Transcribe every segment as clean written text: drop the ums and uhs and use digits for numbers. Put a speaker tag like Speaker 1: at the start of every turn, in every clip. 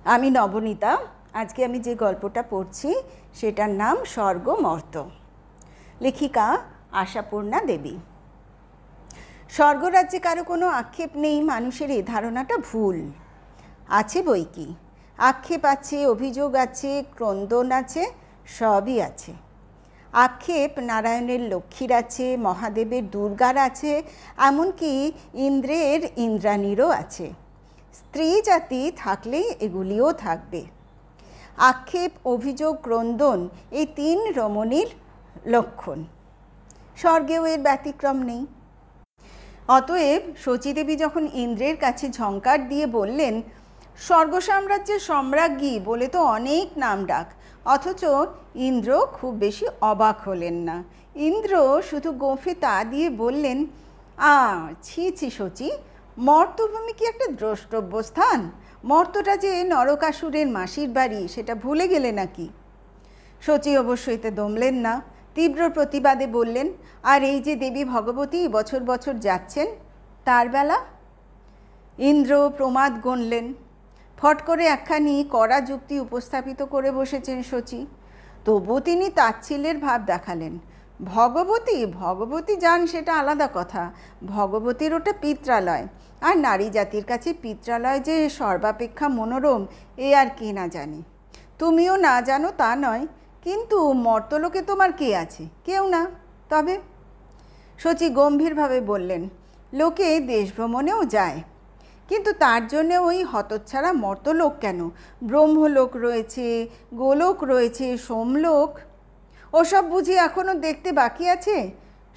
Speaker 1: আমি নবনীতা। আজকে আমি যে গল্পটা পড়ছি সেটার নাম স্বর্গ মর্ত। লেখিকা আশাপূর্ণা দেবী। স্বর্গরাজ্যে কারো কোনো আক্ষেপ নেই, মানুষের এই ধারণাটা ভুল। আছে বই কি, আক্ষেপ আছে, অভিযোগ আছে, ক্রন্দন আছে, সবই আছে। আক্ষেপ নারায়ণের লক্ষ্মীর আছে, মহাদেবের দুর্গার আছে, এমনকি ইন্দ্রের ইন্দ্রাণীরও আছে। স্ত্রী জাতি থাকলেই এগুলিও থাকবে। আক্ষেপ, অভিযোগ, ক্রন্দন এই তিন রমণীর লক্ষণ। স্বর্গেও এর ব্যতিক্রম নেই। অতএব শচীদেবী যখন ইন্দ্রের কাছে ঝঙ্কার দিয়ে বললেন, স্বর্গ সাম্রাজ্যের সম্রাজ্ঞী বলে তো অনেক নাম ডাক, অথচ ইন্দ্র খুব বেশি অবাক হলেন না। ইন্দ্র শুধু গোঁফে তা দিয়ে বললেন, ছি ছি শচী, মর্তভূমি কি একটা দ্রষ্টব্য স্থান? মর্তটা যে নরকাসুরের মাসির বাড়ি, সেটা ভুলে গেলে নাকি? শচী অবশ্য এতে দমলেন না, তীব্র প্রতিবাদে বললেন, আর এই যে দেবী ভগবতী বছর বছর যাচ্ছেন, তার বেলা? ইন্দ্র প্রমাদ গণলেন। ফট করে একখানি কড়া যুক্তি উপস্থাপিত করে বসেছেন শচী। তবু তিনি তাচ্ছিল্যের ভাব দেখালেন। ভগবতী যান সেটা আলাদা কথা, ভগবতীর ওটা পিত্রালয়, আর নারী জাতির কাছে পিত্রালয় যে সর্বাপেক্ষা মনোরম এ আর কে না জানে। তুমিও না জানো তা নয়, কিন্তু মর্তলোকে তোমার কে আছে? কেউ না। তবে শচী গম্ভীরভাবে বললেন, লোকে দেশ ভ্রমণেও যায়, কিন্তু তার জন্যে ওই হতচ্ছাড়া মর্তলোক কেন? ব্রহ্মলোক রয়েছে, গোলোক রয়েছে, সোমলোক, ওসব বুঝি এখনও দেখতে বাকি আছে?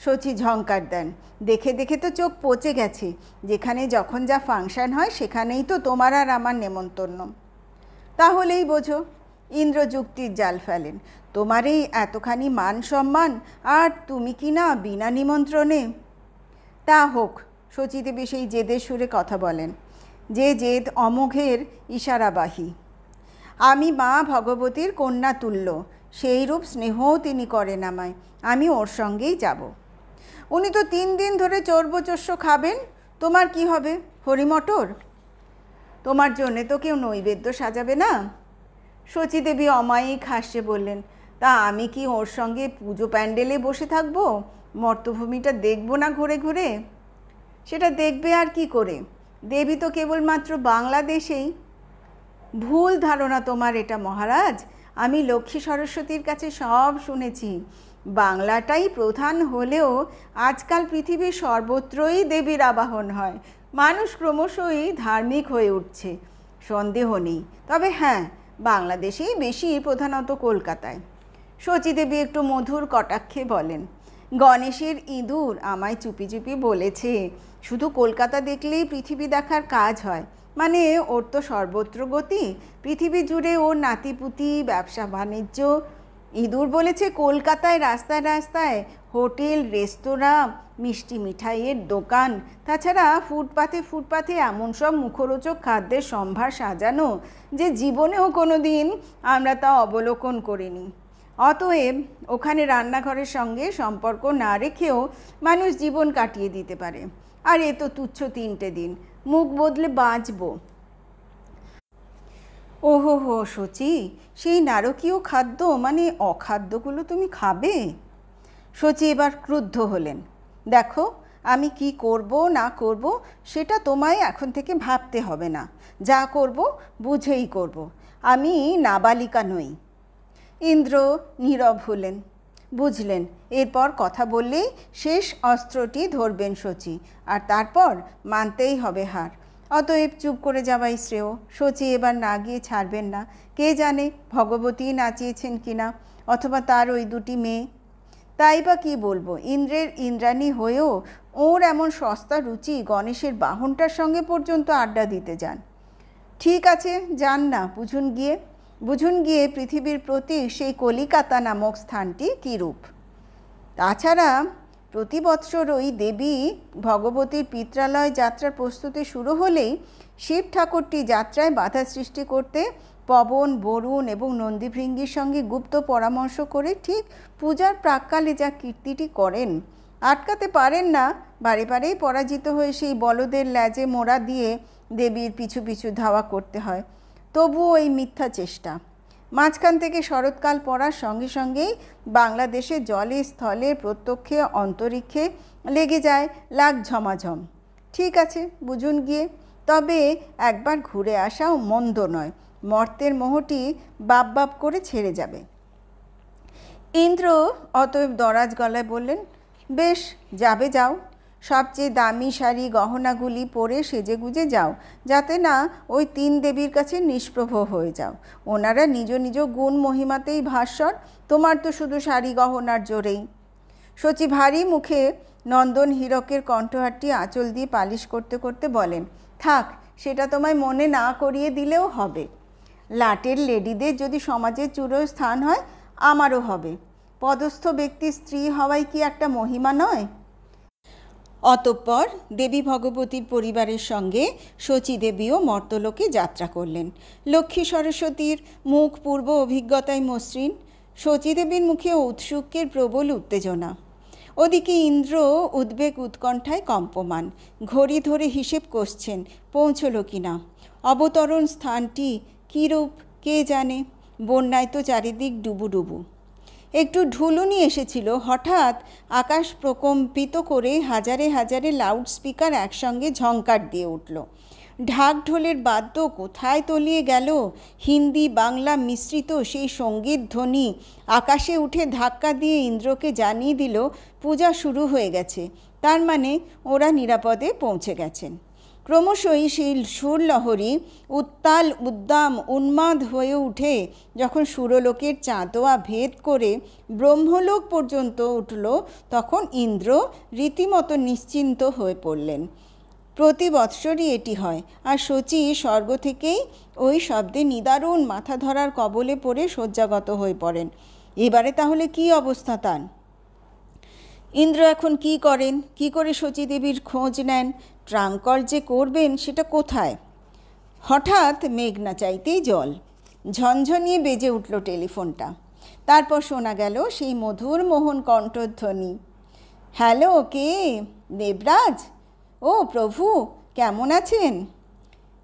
Speaker 1: শচী ঝঙ্কার দেন, দেখে দেখে তো চোখ পচে গেছে। যেখানে যখন যা ফাংশন হয় সেখানেই তো তোমার আর আমার নেমন্তন্ন। তাহলেই বোঝো। ইন্দ্র যুক্তির জাল ফেলেন, তোমার এই এতখানি মান সম্মান, আর তুমি কি না বিনা নিমন্ত্রণে? তা হোক, শচীদেবী সেই জেদের সুরে কথা বলেন, যে জেদ অমোঘের ইশারাবাহী। আমি মা ভগবতীর কন্যা তুল্য, সেইরূপ স্নেহও তিনি করেন আমায়, আমি ওর সঙ্গেই যাব। উনি তো 3 দিন ধরে চর্বচস্য খাবেন, তোমার কি হবে? হরিমটর? তোমার জন্যে তো কেউ নৈবেদ্য সাজাবে না? শচীদেবী অমায়িক হাসে বললেন, তা আমি কি ওর সঙ্গে পুজো প্যান্ডেলে বসে থাকবো? মর্তভূমিটা দেখব না ঘুরে ঘুরে? সেটা দেখবে আর কি করে? দেবী তো কেবলমাত্র বাংলাদেশেই। ভুল ধারণা তোমার এটা মহারাজ। আমি লক্ষ্মী সরস্বতীর কাছে সব শুনেছি। বাংলাটাই প্রধান হলেও আজকাল পৃথিবীর সর্বত্রই দেবীর আবাহন হয়। মানুষ ক্রমশই ধার্মিক হয়ে উঠছে, সন্দেহ নেই। তবে হ্যাঁ, বাংলাদেশেই বেশি, প্রধানত কলকাতায়। শচীদেবী একটু মধুর কটাক্ষে বলেন, গণেশের ইঁদুর আমায় চুপি চুপি বলেছে, শুধু কলকাতা দেখলেই পৃথিবী দেখার কাজ হয়। মানে ওর তো সর্বত্র গতি, পৃথিবী জুড়ে ওর নাতিপুতি, ব্যবসা বাণিজ্য। ইঁদুর বলেছে কলকাতায় রাস্তায় রাস্তায় হোটেল, রেস্তোরাঁ, মিষ্টি মিঠাইয়ের দোকান, তাছাড়া ফুটপাথে ফুটপাথে এমন সব মুখরোচক খাদ্যের সম্ভার সাজানো যে জীবনেও কোনো দিন আমরা তা অবলোকন করিনি। অতএব ওখানে রান্নাঘরের সঙ্গে সম্পর্ক না রেখেও মানুষ জীবন কাটিয়ে দিতে পারে। আর এ তো তুচ্ছ 3টে দিন, মুখ বদলে বাঁচব। ওহো হো শচী, সেই নারকীয় খাদ্য মানে অখাদ্যগুলো তুমি খাবে? শচী এবার ক্রুদ্ধ হলেন। দেখো, আমি কি করব না করব সেটা তোমায় এখন থেকে ভাবতে হবে না। যা করব বুঝেই করব, আমি নাবালিকা নই। ইন্দ্র নীরব হলেন, বুঝলেন এরপর কথা বললেই শেষ অস্ত্রটি ধরবেন শচী, আর তারপর মানতেই হবে হার। অতএব চুপ করে যাওয়াই শ্রেয়। শচী এবার না গিয়ে ছাড়বেন না। কে জানে ভগবতী নাচিয়েছেন কিনা, অথবা তার ওই 2টি মেয়ে। তাই বা কী বলবো, ইন্দ্রের ইন্দ্রাণী হয়েও ওর এমন সস্তা রুচি গণেশের বাহনটার সঙ্গে পর্যন্ত আড্ডা দিতে যান। ঠিক আছে, যান না, বুঝুন গিয়ে পৃথিবীর প্রতি সেই কলিকাতা নামক স্থানটি কীরূপ। তাছাড়া প্রতি বৎসরই দেবী ভগবতীর পিত্রালয় যাত্রার প্রস্তুতি শুরু হলেই শিব ঠাকুরটি যাত্রায় বাধা সৃষ্টি করতে পবন, বরুণ এবং নন্দীভৃঙ্গির সঙ্গে গুপ্ত পরামর্শ করে ঠিক পূজার প্রাক্কালে যা কীর্তিটি করেন, আটকাতে পারেন না। বারে বারেই পরাজিত হয়ে সেই বলদের ল্যাজে মোড়া দিয়ে দেবীর পিছু পিছু ধাওয়া করতে হয়। তবুও এই মিথ্যা চেষ্টা। মাঝখান থেকে শরৎকাল পড়ার সঙ্গে সঙ্গেই বাংলাদেশে জলে স্থলে প্রত্যক্ষে অন্তরিক্ষে লেগে যায় লাগ ঝমাঝম। ঠিক আছে, বুঝুন গিয়ে, তবে একবার ঘুরে আসাও মন্দ নয়। মর্তের মোহটি বাপ বাপ করে ছেড়ে যাবে। ইন্দ্র অতএব দরাজ গলায় বললেন, বেশ, যাবে যাও। সবচেয়ে দামি শাড়ি গহনাগুলি পরে সেজেগুজে যাও, যাতে না ওই 3 দেবীর কাছে নিষ্প্রভ হয়ে যাও। ওনারা নিজ নিজ গুণ মহিমাতেই ভাস্বর, তোমার তো শুধু শাড়ি গহনার জোরেই। শচী ভারী মুখে নন্দন হীরকের কণ্ঠহারটি আঁচল দিয়ে পালিশ করতে করতে বলেন, থাক, সেটা তোমায় মনে না করিয়ে দিলেও হবে। লাটের লেডিদের যদি সমাজের চূড়োয় স্থান হয়, আমারও হবে। পদস্থ ব্যক্তির স্ত্রী হওয়াই কি একটা মহিমা নয়? অতঃপর দেবী ভগবতীর পরিবারের সঙ্গে শচীদেবীও মর্তলোকে যাত্রা করলেন। লক্ষ্মী সরস্বতীর মুখ পূর্ব অভিজ্ঞতায় মসৃণ, শচীদেবীর মুখে ঔৎসুক্যের প্রবল উত্তেজনা। ওদিকে ইন্দ্র উদ্বেগ উৎকণ্ঠায় কম্পমান, ঘড়ি ধরে হিসেব কষছেন পৌঁছল কিনা। অবতরণ স্থানটি কীরূপ কে জানে, বন্যায় তো চারিদিক ডুবুডুবু। একটু ঢুলুনি এসেছিল, হঠাৎ আকাশ প্রকম্পিত করে হাজারে হাজারে লাউড স্পিকার একসঙ্গে ঝংকার দিয়ে উঠল। ঢাক ঢোলের বাদ্য কোথায় তলিয়ে গেল। হিন্দি বাংলা মিশ্রিত সেই সঙ্গীত ধ্বনি আকাশে উঠে ধাক্কা দিয়ে ইন্দ্রকে জানিয়ে দিল পূজা শুরু হয়ে গেছে, তার মানে ওরা নিরাপদে পৌঁছে গেছেন। ক্রমশই সেই সুরলহরী উত্তাল উদ্দাম উন্মাদ হয়ে উঠে যখন সুরলোকের চাঁদোয়া ভেদ করে ব্রহ্মলোক পর্যন্ত উঠল, তখন ইন্দ্র রীতিমতো নিশ্চিন্ত হয়ে পড়লেন। প্রতি বৎসরই এটি হয়, আর শচী স্বর্গ থেকেই ওই শব্দে নিদারুণ মাথা ধরার কবলে পড়ে শয্যাগত হয়ে পড়েন। এবারে তাহলে কি অবস্থা তার? ইন্দ্র এখন কি করেন, কি করে শচীদেবীর খোঁজ নেন, ট্রাঙ্কর যে করবেন সেটা কোথায়? হঠাৎ মেঘ না চাইতেই জল, ঝনঝনিয়ে বেজে উঠল টেলিফোনটা। তারপর শোনা গেল সেই মধুর মোহন কণ্ঠধ্বনি, হ্যালো, কে? দেবরাজ? ও প্রভু, কেমন আছেন?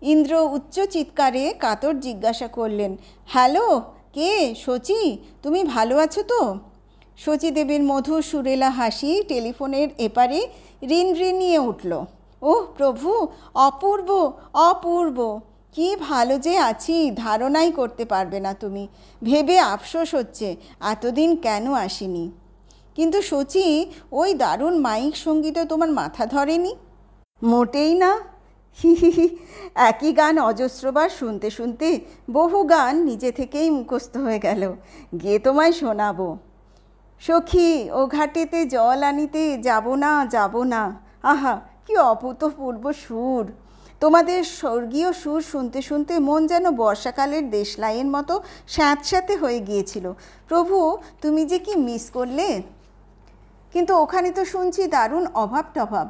Speaker 1: ইন্দ্র উচ্চ চিৎকারে কাতর জিজ্ঞাসা করলেন, হ্যালো, কে? শচী, তুমি ভালো আছো তো? শচীদেবীর মধুর সুরেলা হাসি টেলিফোনের এপারে রিনরিনিয়ে উঠল। ওহ প্রভু, অপূর্ব অপূর্ব, কি ভালো যে আছি ধারণাই করতে পারবে না তুমি। ভেবে আফসোস হচ্ছে এতদিন কেন আসিনি। কিন্তু শচী, ওই দারুণ মাইক সঙ্গীতে তোমার মাথা ধরেনি? মোটেই না। হি হি হি, একই গান অজস্রবার শুনতে শুনতে বহু গান নিজে থেকেই মুখস্থ হয়ে গেল। গিয়ে তোমায় শোনাবো। সখী, ও ঘাটেতে জল আনিতে যাব না যাব না। আহা, কি অভূতপূর্ব সুর! তোমাদের স্বর্গীয় সুর শুনতে শুনতে মন যেন বর্ষাকালের দেশলাইয়ের মতো স্যাঁতস্যাঁতে হয়ে গিয়েছিল। প্রভু, তুমি যে কি মিস করলে! কিন্তু ওখানে তো শুনছি দারুণ অভাব টভাব।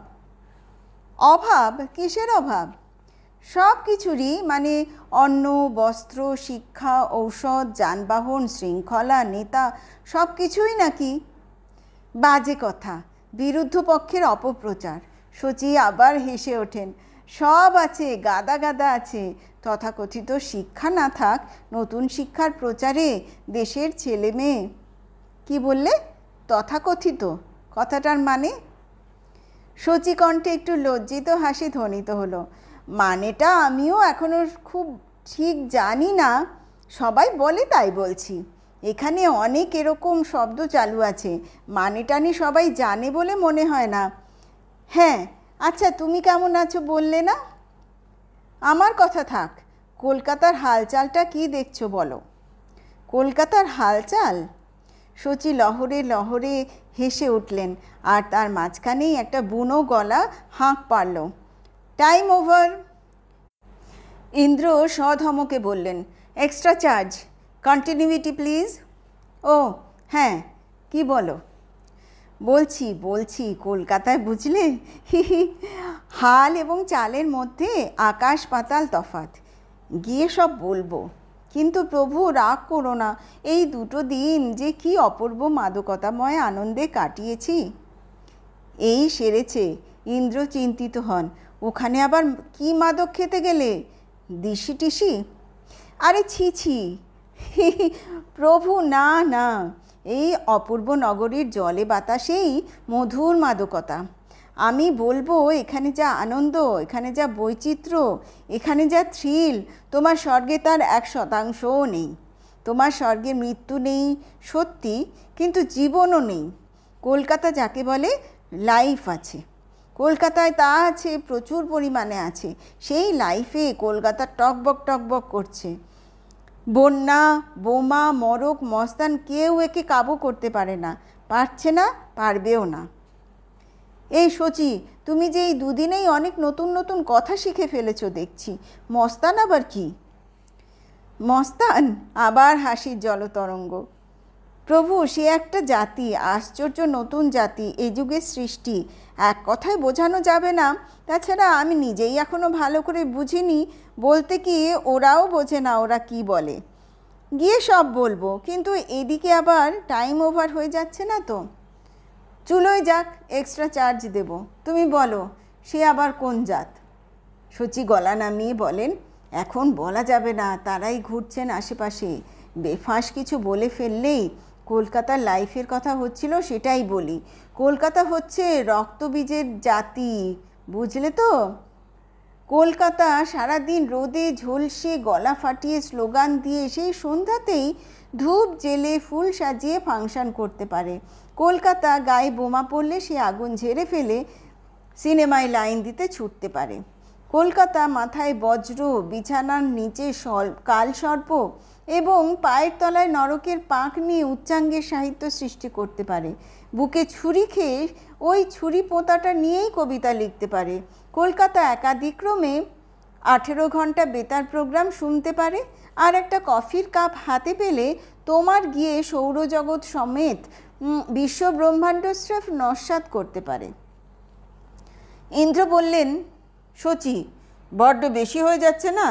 Speaker 1: অভাব? কিসের অভাব? সব কিছুরই, মানে অন্ন, বস্ত্র, শিক্ষা, ঔষধ, যানবাহন, শৃঙ্খলা, নেতা, সব কিছুই নাকি? বাজে কথা, বিরুদ্ধ পক্ষের অপপ্রচার। শচী আবার হেসে ওঠেন, সব আছে, গাদা গাদা আছে। তথাকথিত শিক্ষা না থাক, নতুন শিক্ষার প্রচারে দেশের ছেলে মেয়ে। কি বললে? তথাকথিত কথাটার মানে? শচী কণ্ঠে একটু লজ্জিত হাসি ধ্বনিত হলো। মানেটা আমিও এখনও খুব ঠিক জানি না, সবাই বলে তাই বলছি। এখানে অনেক এরকম শব্দ চালু আছে, মানেটানি সবাই জানে বলে মনে হয় না। হ্যাঁ, আচ্ছা, তুমি কেমন আছো বললে না? আমার কথা থাক, কলকাতার হালচালটা কি দেখছো বলো। কলকাতার হালচাল? শচী লহরে লহরে হেসে উঠলেন, আর তার মাঝখানেই একটা বুনো গলা হাঁক পারল, টাইম ওভার। ইন্দ্র সধমকে বললেন, এক্সট্রা চার্জ, কন্টিনিউইটি প্লিজ। ও হ্যাঁ, কি বলো? বলছি কলকাতায় বুঝলে, হি হি, হাল এবং চালের মধ্যে আকাশ পাতাল তফাৎ। গিয়ে সব বলবো। কিন্তু প্রভু, রাগ করো না, এই 2 দিন যে কি অপূর্ব মাদকতাময় আনন্দে কাটিয়েছি। এই সেরেছে। ইন্দ্র চিন্তিত হন, ওখানে আবার কি মাদক খেতে গেলে? দিশি টিসি? আরে ছি ছি প্রভু, না না, এই অপূর্ব নগরীর জলে বাতাসেই মধুর মাদকতা। আমি বলবো, এখানে যা আনন্দ, এখানে যা বৈচিত্র্য, এখানে যা থ্রিল, তোমার স্বর্গে তার 1% নেই। তোমার স্বর্গে মৃত্যু নেই সত্যি, কিন্তু জীবনও নেই। কলকাতা যাকে বলে লাইফ আছে, কলকাতায় তা আছে, প্রচুর পরিমাণে আছে। সেই লাইফে কলকাতা টকবক টকবক করছে। বন্যা, বোমা, মরক, মস্তান কেউ একে কাবু করতে পারে না, পারছে না, পারবেও না। এই সচি, তুমি যে এই দুদিনেই অনেক নতুন নতুন কথা শিখে ফেলেছো দেখছি। মস্তান আবার কি? মস্তান আবার হাসির জলতরঙ্গ। প্রভু, সে একটা জাতি, আশ্চর্য নতুন জাতি, এই যুগের সৃষ্টি। এক কথায় বোঝানো যাবে না। তাছাড়া আমি নিজেই এখনও ভালো করে বুঝিনি, বলতে কি ওরাও বোঝে না ওরা কি বলে। গিয়ে সব বলবো, কিন্তু এদিকে আবার টাইম ওভার হয়ে যাচ্ছে না তো? চুলোয় যাক, এক্সট্রা চার্জ দেব। তুমি বলো, সে আবার কোন জাত? সচি গলা নামিয়ে বলেন, এখন বলা যাবে না, তারাই ঘুরছেন আশেপাশে। বেফাঁস কিছু বলে ফেললেই। কলকাতার লাইফের কথা হচ্ছিল, সেটাই বলি। কলকাতা হচ্ছে রক্তবীজের জাতি, বুঝলে তো? কলকাতা সারাদিন রোদে ঝলসে গলা ফাটিয়ে স্লোগান দিয়ে সেই সন্ধ্যাতেই ধূপ জেলে ফুল সাজিয়ে ফাংশন করতে পারে। কলকাতা গায়ে বোমা পড়লে সে আগুন ঝেড়ে ফেলে সিনেমায় লাইন দিতে ছুটতে পারে। কলকাতা মাথায় বজ্র, বিছানার নিচে কালসর্প এবং পায়ের তলায় নরকের পাঁক নিয়ে উচ্চাঙ্গের সাহিত্য সৃষ্টি করতে পারে। বুকে ছুরি খেয়ে ওই ছুরি পোঁতাটা নিয়েই কবিতা লিখতে পারে। কলকাতা একাদিক্রমে 18 ঘন্টা বেতার প্রোগ্রাম শুনতে পারে, আর একটা কফির কাপ হাতে পেলে তোমার গিয়ে সৌরজগৎ সমেত বিশ্ব ব্রহ্মাণ্ড স্রেফ নস্যাৎ করতে পারে। ইন্দ্র বললেন, সচি, বড্ড বেশি হয়ে যাচ্ছে না?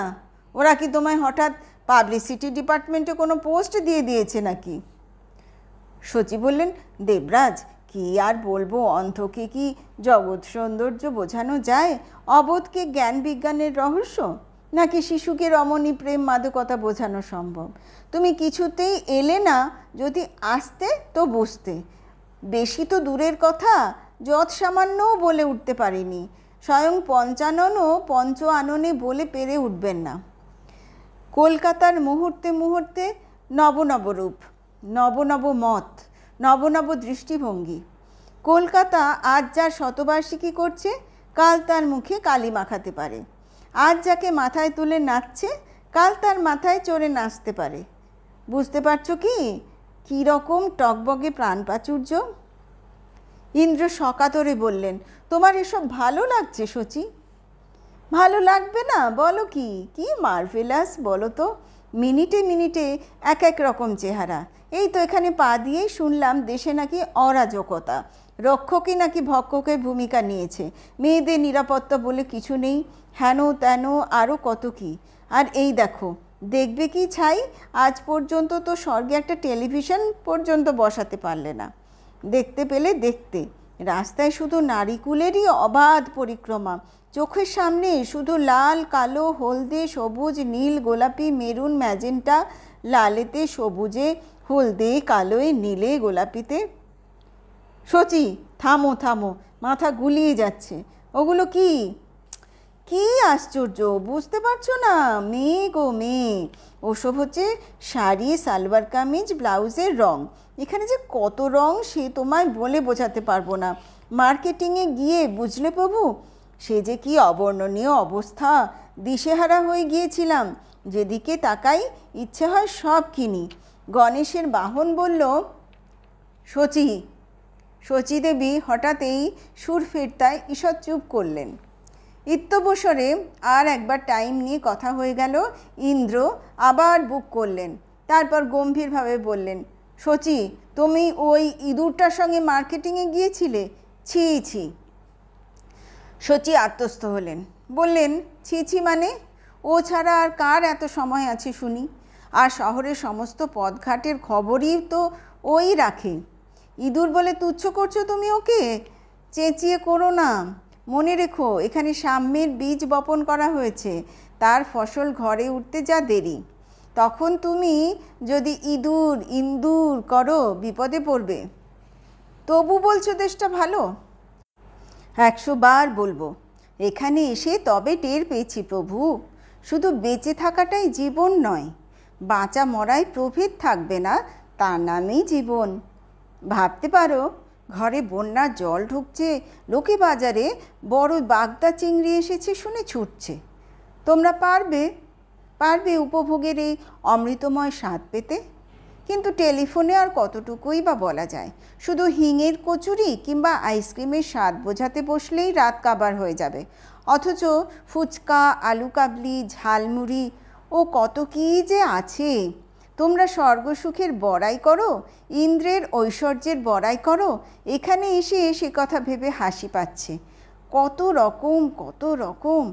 Speaker 1: ওরা কি তোমায় হঠাৎ পাবলিসিটি ডিপার্টমেন্টে কোনো পোস্ট দিয়ে দিয়েছে নাকি? সচি বললেন, দেবরাজ, কি আর বলবো, অন্ধকে কি জগৎ সৌন্দর্য বোঝানো যায়? অবোধকে জ্ঞান বিজ্ঞানের রহস্য, নাকি শিশুকে রমণী প্রেম মাদকতা বোঝানো সম্ভব? তুমি কিছুতেই এলে না। যদি আসতে তো বুঝতে। বেশি তো দূরের কথা, যৎ সামান্যও বলে উঠতে পারিনি। স্বয়ং পঞ্চাননও পঞ্চ আননে বলে পেরে উঠবেন না। কলকাতার মুহূর্তে মুহূর্তে নব নব রূপ, নব নব মত, নব নব দৃষ্টিভঙ্গি। কলকাতা আজ যার শতবার্ষিকী করছে, কাল তার মুখে কালি মাখাতে পারে। আজ যাকে মাথায় তুলে নাচছে, কাল তার মাথায় চড়ে নাচতে পারে। বুঝতে পারছো কি কীরকম টকবগে প্রাণ প্রাচুর্য? ইন্দ্র সকাতরে বললেন, তোমার এসব ভালো লাগছে সচি? ভালো লাগবে না বলো কি? কি মার্ভেলাস বলো তো! মিনিটে মিনিটে এক এক রকম চেহারা। এই তো এখানে পা দিয়েই শুনলাম দেশে নাকি অরাজকতা, রক্ষকই নাকি ভক্ষকের ভূমিকা নিয়েছে, মেয়েদের নিরাপত্তা বলে কিছু নেই, হেন তেন আরও কত কি। আর এই দেখো, দেখবে কি ছাই, আজ পর্যন্ত তো স্বর্গে একটা টেলিভিশন পর্যন্ত বসাতে পারলে না। দেখতে পেলে দেখতে, রাস্তায় শুধু নারীকুলেরই অবাধ পরিক্রমা, চোখের সামনে শুধু লাল, কালো, হলদে, সবুজ, নীল, গোলাপি, মেরুন, ম্যাজেন্টা, লালেতে, সবুজে, হলদে, কালোয়, নীলে, গোলাপিতে। সচি, থামো থামো, মাথা গুলিয়ে যাচ্ছে। ওগুলো কি? কি আশ্চর্য, বুঝতে পারছো না? মেয়ে গো মেয়ে, ওসব হচ্ছে শাড়ি, সালোয়ার কামিজ, ব্লাউজের রং। এখানে যে কত রং সে তোমায় বলে বোঝাতে পারবো না। মার্কেটিংয়ে গিয়ে বুঝলে প্রভু, সে যে কি অবর্ণনীয় অবস্থা, দিশেহারা হয়ে গিয়েছিলাম। যেদিকে তাকাই ইচ্ছে হয় সব কিনি। গণেশের বাহন বলল, শচীদেবী হঠাৎ এই সুর ফেরতায় ঈষৎ চুপ করলেন। ইত্যবসরে আর একবার টাইম নিয়ে কথা হয়ে গেল। ইন্দ্র আবার বুক করলেন, তারপর গম্ভীরভাবে বললেন, সচি, তুমি ওই ইঁদুরটার সঙ্গে মার্কেটিংয়ে গিয়েছিলে? ছি ছি। সচি আত্মস্থ হলেন, বললেন, ছি ছি মানে? ও ছাড়া আর কার এত সময় আছে শুনি? আর শহরের সমস্ত পথঘাটের খবরই তো ওই রাখে। ইঁদুর বলে তুচ্ছ করছো তুমি ওকে? চেঁচিয়ে করো না। মনে রেখো, এখানে সাম্যের বীজ বপন করা হয়েছে, তার ফসল ঘরে উঠতে যা দেরি। তখন তুমি যদি ইঁদুর ইন্দুর করো বিপদে পড়বে। তবু বলছো দেশটা ভালো? 100 বার বলবো, এখানে এসে তবে টের পেয়েছি প্রভু, শুধু বেঁচে থাকাটাই জীবন নয়, বাঁচা মরায় প্রভেদ থাকবে না, তার নামেই জীবন। ভাবতে পারো, ঘরে বন্যার জল ঢুকছে, লোকে বাজারে বড় বাগদা চিংড়ি এসেছে শুনে ছুটছে। তোমরা পারবে উপভোগের এই অমৃতময় স্বাদ পেতে? কিন্তু টেলিফোনে আর কতটুকুই বা বলা যায়? শুধু হিঙের কচুরি কিংবা আইসক্রিমের স্বাদ বোঝাতে বসলেই রাত কাবার হয়ে যাবে, অথচ ফুচকা, আলু কাবলি, ঝালমুড়ি ও কত কী যে আছে। তোমরা স্বর্গসুখের বড়াই করো, ইন্দ্রের ঐশ্বর্যের বড়াই করো, এখানে এসে সে কথা ভেবে হাসি পাচ্ছে। কত রকম,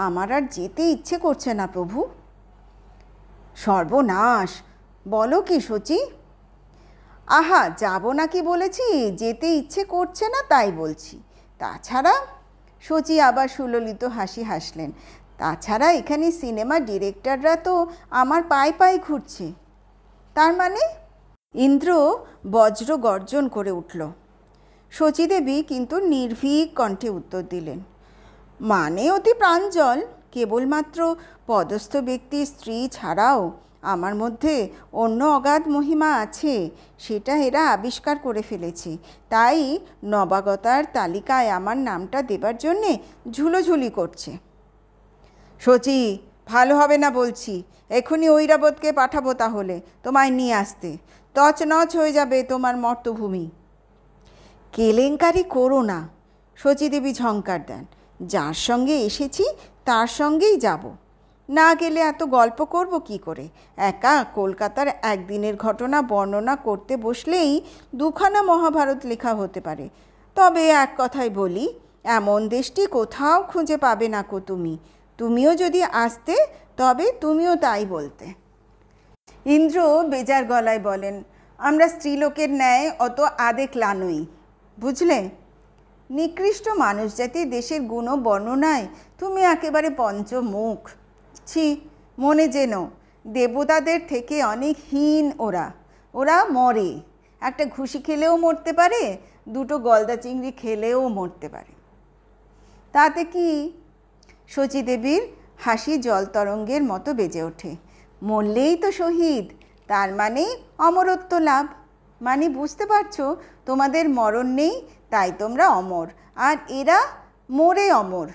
Speaker 1: আমার আর যেতে ইচ্ছে করছে না প্রভু। সর্বনাশ, বলো কি শচী? আহা, যাব না কি বলেছি, যেতে ইচ্ছে করছে না তাই বলছি। তাছাড়া, শচী আবার সুললিত হাসি হাসলেন, তাছাড়া এখানে সিনেমা ডিরেক্টররা তো আমার পায়ে পায়ে ঘুরছে। তার মানে? ইন্দ্র বজ্র গর্জন করে উঠল। শচীদেবী কিন্তু নির্ভীক কণ্ঠে উত্তর দিলেন, মানে অতি প্রাঞ্জল, কেবলমাত্র পদস্থ ব্যক্তির স্ত্রী ছাড়াও আমার মধ্যে অন্য অগাধ মহিমা আছে, সেটা এরা আবিষ্কার করে ফেলেছে। তাই নবাগতার তালিকায় আমার নামটা দেবার জন্যে ঝুলোঝুলি করছে। শচী, ভালো হবে না বলছি, এখনই ঐরাবতকে পাঠাবো তাহলে তোমায় নিয়ে আসতে। তছনছ হয়ে যাবে তোমার মর্তভূমি। কেলেঙ্কারি করো না, শচীদেবী ঝঙ্কার দেন। যার সঙ্গে এসেছি তার সঙ্গেই যাব, না গেলে এত গল্প করব কি করে? একা কলকাতার একদিনের ঘটনা বর্ণনা করতে বসলেই 2খানা মহাভারত লেখা হতে পারে। তবে এক কথাই বলি, এমন দেশটি কোথাও খুঁজে পাবে না কো তুমিও যদি আসতে তবে তুমিও তাই বলতে। ইন্দ্র বেজার গলায় বলেন, আমরা স্ত্রীলোকের ন্যায় অত আদেকলা নই, বুঝলে? নিকৃষ্ট মানুষ জাতির দেশের গুণ বর্ণনায় তুমি একেবারে পঞ্চমুখ। ছি, মনে যেন দেবতাদের থেকে অনেক হীন ওরা মরে, একটা ঘুষি খেলেও মরতে পারে, 2টো গলদা চিংড়ি খেলেও মরতে পারে। তাতে কি? শচীদেবীর হাসি জল তরঙ্গের মতো বেজে ওঠে। মরলেই তো শহীদ, তার মানে অমরত্ব লাভ। মানে বুঝতে পারছো, তোমাদের মরণ নেই তাই তোমরা অমর, আর এরা মরে অমর।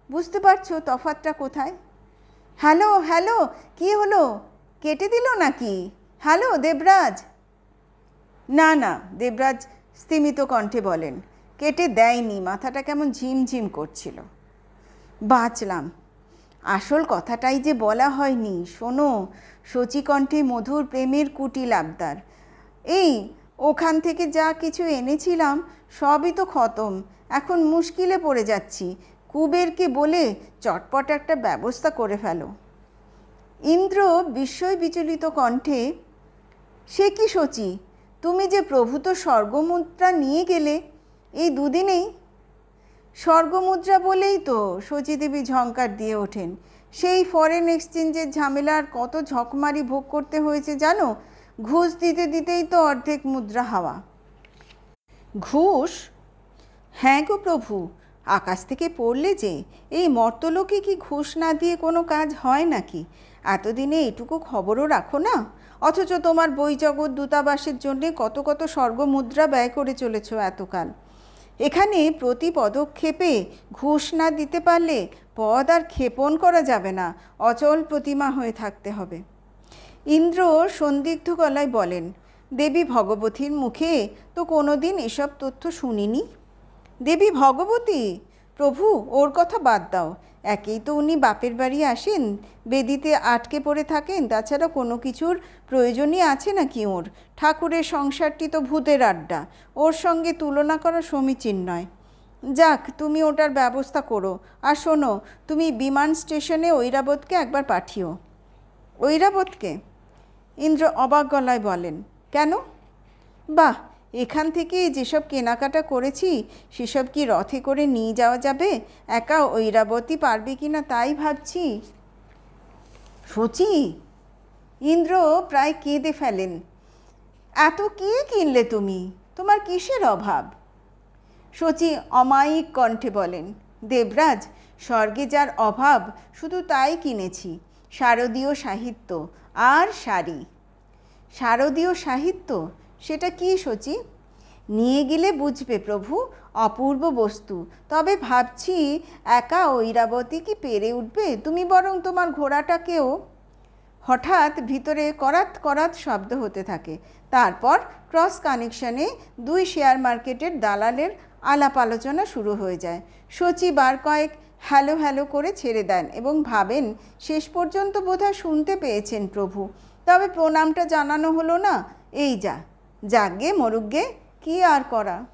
Speaker 1: বুঝতে পারছো তফাৎটা কোথায়? হ্যালো, কি হলো? কেটে দিল নাকি? হ্যালো দেবরাজ? না, দেবরাজ স্তিমিত কণ্ঠে বলেন, কেটে দেয়নি, মাথাটা কেমন ঝিমঝিম করছিল। বাঁচলাম। আসল কথাটাই যে বলা হয়নি, শোনো। শচীকণ্ঠে মধুর প্রেমের কুটিল আবদার। এই ওখান থেকে যা কিছু এনেছিলাম সবই তো খতম, এখন মুশকিলে পড়ে যাচ্ছি। কুবেরকে বলে চটপট একটা ব্যবস্থা করে ফেলো। ইন্দ্র বিস্ময় বিচলিত কণ্ঠে, সে কি শচী, তুমি যে প্রভূত স্বর্গমুদ্রা নিয়ে গেলে এই 2 দিনেই? স্বর্গমুদ্রা বলেই তো শচীদেবী ঝঙ্কার দিয়ে ওঠেন। সেই ফরেন এক্সচেঞ্জের ঝামেলার কত ঝকমারি ভোগ করতে হয়েছে জানো? ঘুষ দিতেই তো অর্ধেক মুদ্রা হাওয়া। ঘুষ? হ্যাঁ গো প্রভু, আকাশ থেকে পড়লে যে। এই মর্তলোকে কি ঘুষ না দিয়ে কোনো কাজ হয় নাকি? এতদিনে এটুকু খবরও রাখো না, অথচ তোমার বৈজগৎ দূতাবাসের জন্যে কত স্বর্গমুদ্রা ব্যয় করে চলেছ এতকাল। এখানে প্রতি পদক্ষেপে ঘুষ না দিতে পারলে পদ আর ক্ষেপণ করা যাবে না, অচল প্রতিমা হয়ে থাকতে হবে। ইন্দ্র সন্দিগ্ধ গলায় বলেন, দেবী ভগবতীর মুখে তো কোনো দিন এসব তথ্য শুনিনি। দেবী ভগবতী? প্রভু, ওর কথা বাদ দাও। একেই তো উনি বাপের বাড়ি আসেন, বেদিতে আটকে পড়ে থাকেন, তাছাড়া কোনো কিছুর প্রয়োজনই আছে নাকি ওর? ঠাকুরের সংসারটি তো ভূতের আড্ডা, ওর সঙ্গে তুলনা করা সমীচীন নয়। যাক, তুমি ওটার ব্যবস্থা করো। আর শোনো, তুমি বিমান স্টেশনে ঐরাবতকে একবার পাঠিও। ঐরাবতকে? ইন্দ্র অবাক গলায় বলেন, কেন? বাহ, এখান থেকে যেসব কেনাকাটা করেছি সেসব কি রথে করে নিয়ে যাওয়া যাবে? একা ঐরাবতী পারবে কি না তাই ভাবছি। শচী, ইন্দ্র প্রায় কেঁদে ফেলেন। এত কি কিনলে তুমি? তোমার কিসের অভাব? শচী অমায়িক কণ্ঠে বলেন, দেবরাজ, স্বর্গে যার অভাব শুধু তাই কিনেছি, শারদীয় সাহিত্য আর শাড়ি। শারদীয় সাহিত্য? সেটা কি শচী? নিয়ে গেলে বুঝবে প্রভু, অপূর্ব বস্তু। তবে ভাবছি একা ঐরাবতী কি পেরে উঠবে? তুমি বরং তোমার ঘোড়াটাকেও। হঠাৎ ভিতরে করাত করাত শব্দ হতে থাকে। তারপর ক্রস কানেকশনে দুই শেয়ার মার্কেটের দালালের আলাপ আলোচনা শুরু হয়ে যায়। শচী বার কয়েক হ্যালো হ্যালো করে ছেড়ে দেন এবং ভাবেন শেষ পর্যন্ত বোধহয় শুনতে পেয়েছেন প্রভু। তবে প্রণামটা জানানো হলো না। এই যা, যাগ্গে মরুগ্গে, কি আর করা।